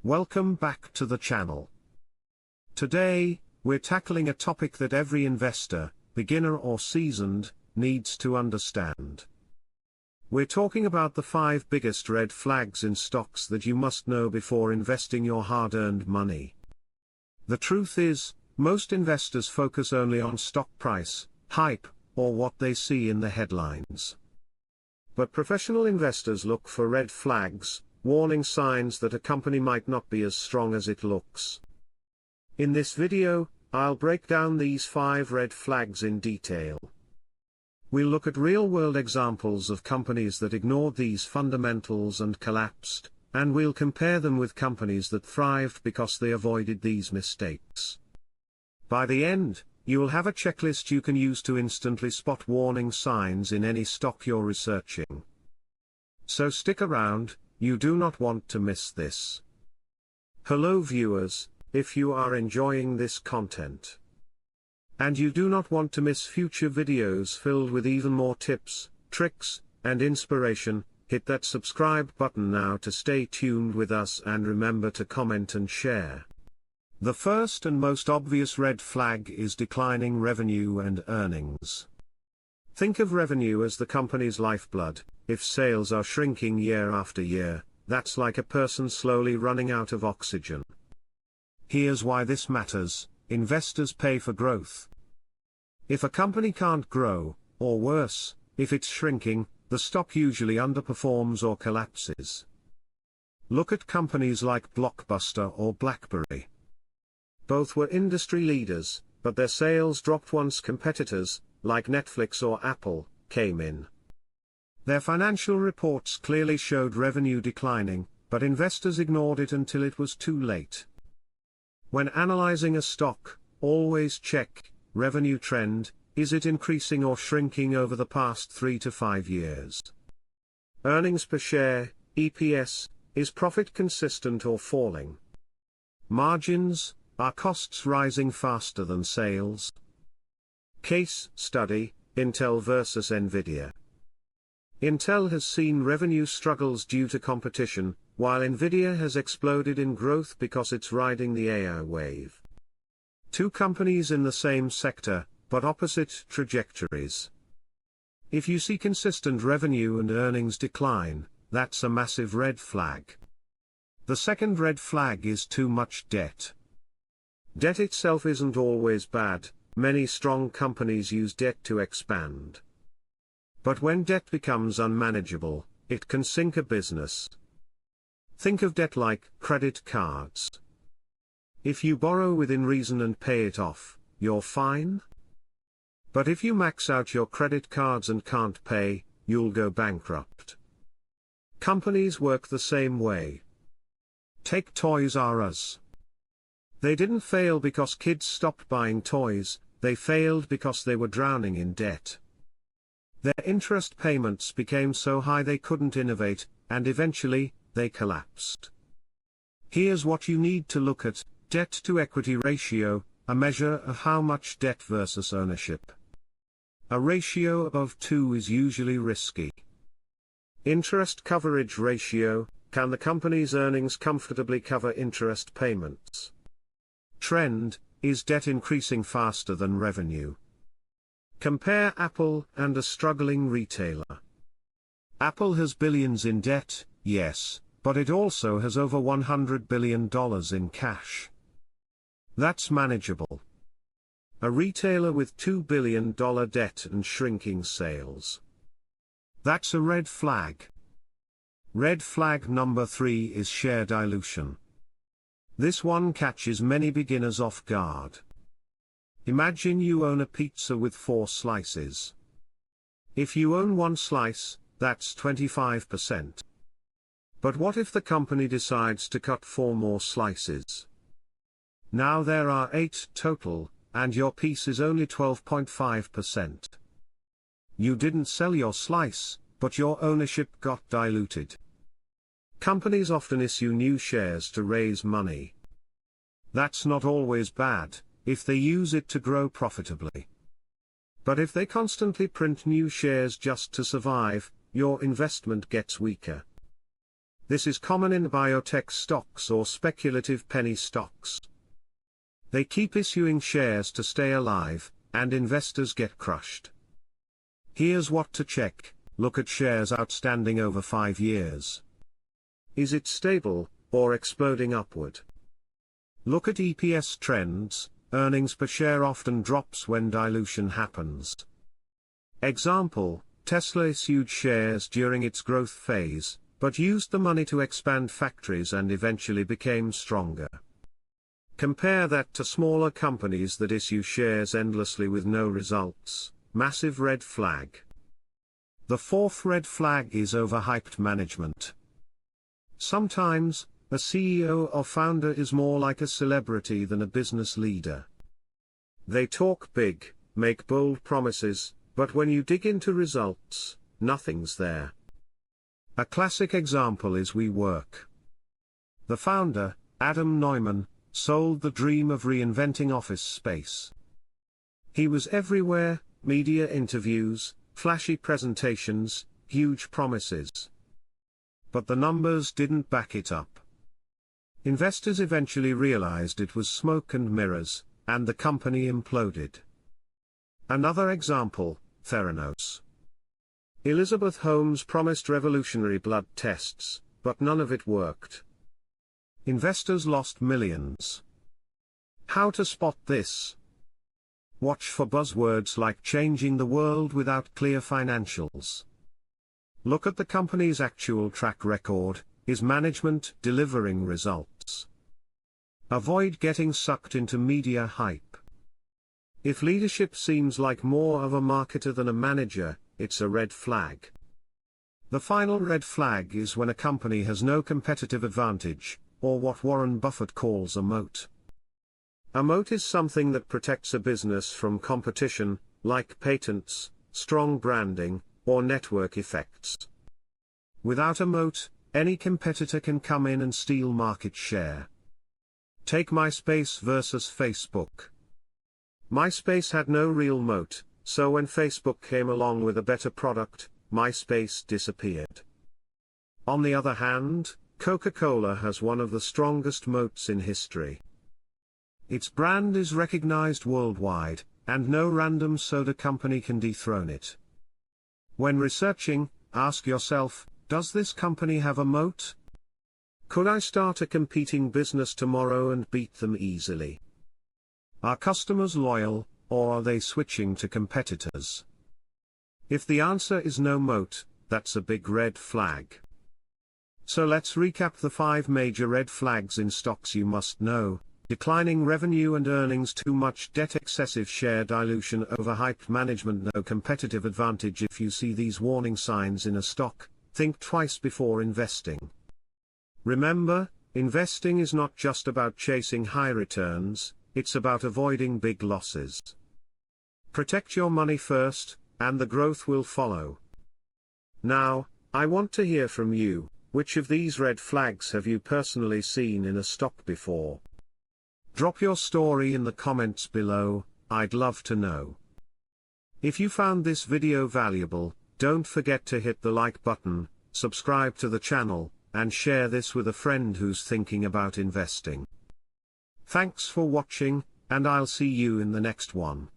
Welcome back to the channel. Today, we're tackling a topic that every investor, beginner or seasoned, needs to understand. We're talking about the 5 biggest red flags in stocks that you must know before investing your hard-earned money. The truth is, most investors focus only on stock price, hype, or what they see in the headlines. But professional investors look for red flags, warning signs that a company might not be as strong as it looks. In this video, I'll break down these 5 red flags in detail. We'll look at real-world examples of companies that ignored these fundamentals and collapsed, and we'll compare them with companies that thrived because they avoided these mistakes. By the end, you'll have a checklist you can use to instantly spot warning signs in any stock you're researching. So stick around, you do not want to miss this. Hello viewers, if you are enjoying this content, and you do not want to miss future videos filled with even more tips, tricks, and inspiration, hit that subscribe button now to stay tuned with us and remember to comment and share. The first and most obvious red flag is declining revenue and earnings. Think of revenue as the company's lifeblood. If sales are shrinking year after year, that's like a person slowly running out of oxygen. Here's why this matters: investors pay for growth. If a company can't grow, or worse, if it's shrinking, the stock usually underperforms or collapses. Look at companies like Blockbuster or BlackBerry. Both were industry leaders, but their sales dropped once competitors, like Netflix or Apple, came in. Their financial reports clearly showed revenue declining, but investors ignored it until it was too late. When analyzing a stock, always check revenue trend. Is it increasing or shrinking over the past 3 to 5 years? Earnings per share, EPS, is profit consistent or falling? Margins, are costs rising faster than sales? Case study, Intel versus Nvidia. Intel has seen revenue struggles due to competition, while Nvidia has exploded in growth because it's riding the AI wave. Two companies in the same sector, but opposite trajectories. If you see consistent revenue and earnings decline, that's a massive red flag. The second red flag is too much debt. Debt itself isn't always bad. Many strong companies use debt to expand. But when debt becomes unmanageable, it can sink a business. Think of debt like credit cards. If you borrow within reason and pay it off, you're fine. But if you max out your credit cards and can't pay, you'll go bankrupt. Companies work the same way. Take Toys R Us. They didn't fail because kids stopped buying toys, they failed because they were drowning in debt. Their interest payments became so high they couldn't innovate, and eventually, they collapsed. Here's what you need to look at: debt to equity ratio, a measure of how much debt versus ownership. A ratio above 2 is usually risky. Interest coverage ratio, can the company's earnings comfortably cover interest payments? Trend, is debt increasing faster than revenue? Compare Apple and a struggling retailer. Apple has billions in debt, yes, but it also has over $100 billion in cash. That's manageable. A retailer with $2 billion debt and shrinking sales. That's a red flag. Red flag number 3 is share dilution. This one catches many beginners off guard. Imagine you own a pizza with 4 slices. If you own 1 slice, that's 25%. But what if the company decides to cut 4 more slices? Now there are 8 total, and your piece is only 12.5%. You didn't sell your slice, but your ownership got diluted. Companies often issue new shares to raise money. That's not always bad, if they use it to grow profitably. But if they constantly print new shares just to survive, your investment gets weaker. This is common in biotech stocks or speculative penny stocks. They keep issuing shares to stay alive, and investors get crushed. Here's what to check: look at shares outstanding over 5 years. Is it stable, or exploding upward? Look at EPS trends. Earnings per share often drops when dilution happens. Example: Tesla issued shares during its growth phase, but used the money to expand factories and eventually became stronger. Compare that to smaller companies that issue shares endlessly with no results. Massive red flag. The fourth red flag is overhyped management. Sometimes, a CEO or founder is more like a celebrity than a business leader. They talk big, make bold promises, but when you dig into results, nothing's there. A classic example is WeWork. The founder, Adam Neumann, sold the dream of reinventing office space. He was everywhere: media interviews, flashy presentations, huge promises. But the numbers didn't back it up. Investors eventually realized it was smoke and mirrors, and the company imploded. Another example, Theranos. Elizabeth Holmes promised revolutionary blood tests, but none of it worked. Investors lost millions. How to spot this? Watch for buzzwords like changing the world without clear financials. Look at the company's actual track record. Is management delivering results? Avoid getting sucked into media hype. If leadership seems like more of a marketer than a manager, it's a red flag. The final red flag is when a company has no competitive advantage, or what Warren Buffett calls a moat. A moat is something that protects a business from competition, like patents, strong branding, or network effects. Without a moat, any competitor can come in and steal market share. Take MySpace versus Facebook. MySpace had no real moat, so when Facebook came along with a better product, MySpace disappeared. On the other hand, Coca-Cola has one of the strongest moats in history. Its brand is recognized worldwide, and no random soda company can dethrone it. When researching, ask yourself, does this company have a moat? Could I start a competing business tomorrow and beat them easily? Are customers loyal, or are they switching to competitors? If the answer is no moat, that's a big red flag. So let's recap the 5 major red flags in stocks you must know: declining revenue and earnings, too much debt, excessive share dilution, overhyped management, no competitive advantage. If you see these warning signs in a stock, think twice before investing. Remember, investing is not just about chasing high returns, it's about avoiding big losses. Protect your money first, and the growth will follow. Now, I want to hear from you. Which of these red flags have you personally seen in a stock before? Drop your story in the comments below, I'd love to know. If you found this video valuable, don't forget to hit the like button, subscribe to the channel, and share this with a friend who's thinking about investing. Thanks for watching, and I'll see you in the next one.